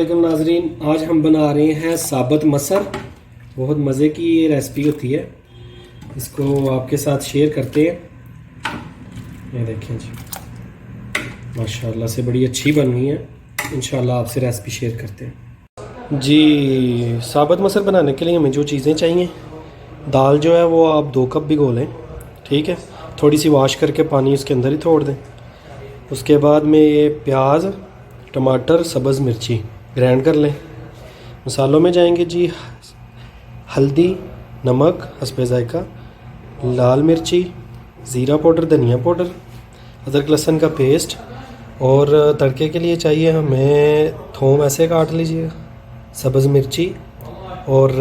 वालेकुम नाजरीन, आज हम बना रहे हैं साबुत मसर। बहुत मज़े की ये रेसिपी होती है, इसको आपके साथ शेयर करते हैं। ये देखें जी, माशाल्लाह से बड़ी अच्छी बन गई है। इंशाल्लाह आपसे रेसिपी शेयर करते हैं जी। साबुत मसर बनाने के लिए हमें जो चीज़ें चाहिए, दाल जो है वो आप 2 कप भिगो लें, ठीक है। थोड़ी सी वॉश करके पानी उसके अंदर ही छोड़ दें। उसके बाद में ये प्याज, टमाटर, सब्ज़ मिर्ची ग्राइंड कर लें। मसालों में जाएंगे जी हल्दी, नमक हस्बे ज़ायका, लाल मिर्ची, ज़ीरा पाउडर, धनिया पाउडर, अदरक लहसुन का पेस्ट। और तड़के के लिए चाहिए हमें थोम ऐसे काट लीजिएगा, सब्ज़ मिर्ची और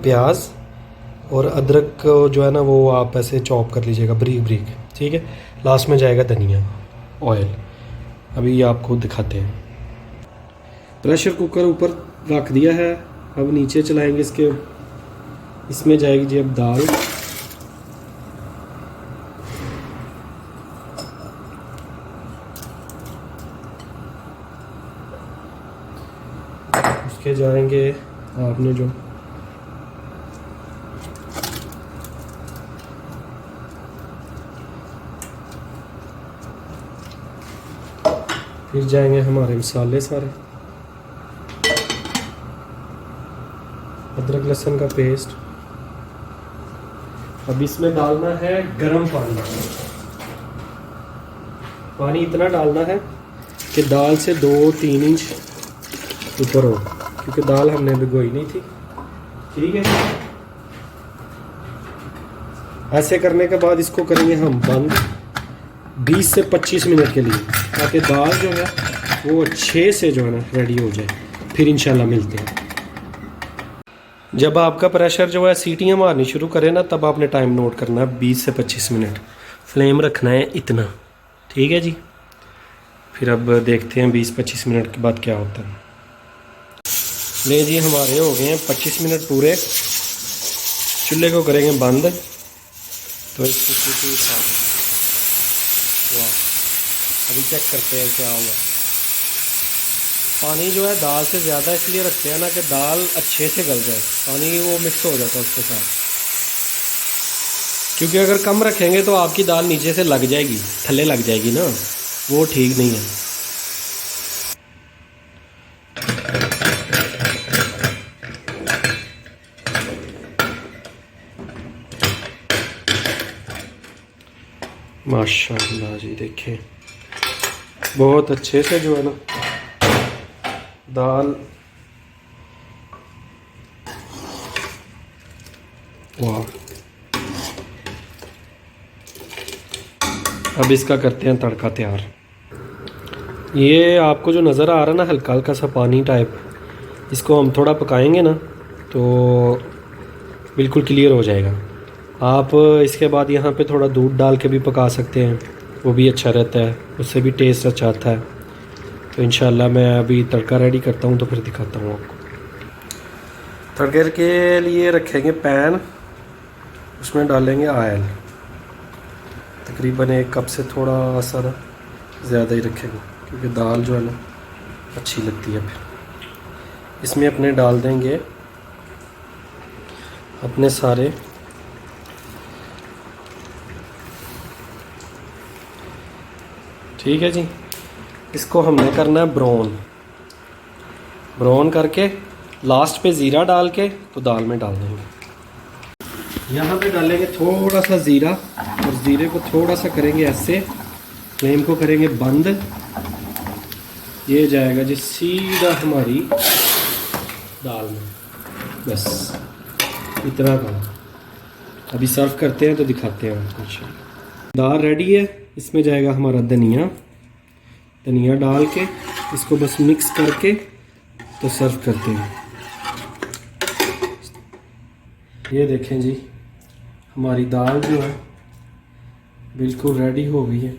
प्याज और अदरक को जो है ना वो आप ऐसे चॉप कर लीजिएगा बारीक बारीक, ठीक है। लास्ट में जाएगा धनिया, ऑयल। अभी आपको दिखाते हैं। प्रेशर कुकर ऊपर रख दिया है, अब नीचे चलाएंगे इसके। इसमें जाएगी जी अब दाल। उसके जाएंगे आपने जो फिर जाएंगे हमारे मसाले सारे, अदरक लहसुन का पेस्ट। अब इसमें डालना है गरम पानी। पानी इतना डालना है कि दाल से 2-3 इंच ऊपर हो, क्योंकि दाल हमने भिगोई नहीं थी, ठीक है। ऐसे करने के बाद इसको करेंगे हम बंद 20 से 25 मिनट के लिए, ताकि दाल जो है वो अच्छे से जो है ना रेडी हो जाए। फिर इंशाल्लाह मिलते हैं। जब आपका प्रेशर जो है सीटियाँ मारनी शुरू करे ना, तब आपने टाइम नोट करना है 20 से 25 मिनट। फ्लेम रखना है इतना, ठीक है जी। फिर अब देखते हैं 20-25 मिनट के बाद क्या होता है। ले जी, हमारे हो गए हैं 25 मिनट पूरे। चूल्हे को करेंगे बंद। तो इसको वाह, अभी चेक करते हैं क्या हुआ। पानी जो है दाल से ज़्यादा इसलिए रखते हैं ना कि दाल अच्छे से गल जाए, पानी वो मिक्स हो जाता है उसके साथ। क्योंकि अगर कम रखेंगे तो आपकी दाल नीचे से लग जाएगी, थल्ले लग जाएगी ना, वो ठीक नहीं है। माशाल्लाह जी, देखें बहुत अच्छे से जो है ना दाल, वाह। अब इसका करते हैं तड़का तैयार। ये आपको जो नज़र आ रहा है ना हल्का हल्का सा पानी टाइप, इसको हम थोड़ा पकाएंगे ना तो बिल्कुल क्लियर हो जाएगा। आप इसके बाद यहाँ पे थोड़ा दूध डाल के भी पका सकते हैं, वो भी अच्छा रहता है, उससे भी टेस्ट अच्छा आता है। तो इंशाल्लाह मैं अभी तड़का रेडी करता हूँ तो फिर दिखाता हूँ आपको। तड़के के लिए रखेंगे पैन, उसमें डालेंगे ऑयल। तकरीबन 1 कप से थोड़ा सा ज़्यादा ही रखेंगे, क्योंकि दाल जो है ना अच्छी लगती है। फिर इसमें अपने डाल देंगे अपने सारे ठीक है जी। इसको हमने करना है ब्राउन करके लास्ट पे ज़ीरा डाल के तो दाल में डाल देंगे। यहाँ पे डालेंगे थोड़ा सा ज़ीरा, और ज़ीरे को थोड़ा सा करेंगे ऐसे, फ्लेम को करेंगे बंद। ये जाएगा जी सीधा हमारी दाल में, बस इतना काम। अभी सर्व करते हैं तो दिखाते हैं आपको। दाल रेडी है, इसमें जाएगा हमारा धनिया डाल के इसको बस मिक्स करके तो सर्व करते हैं। ये देखें जी, हमारी दाल जो है बिल्कुल रेडी हो गई है।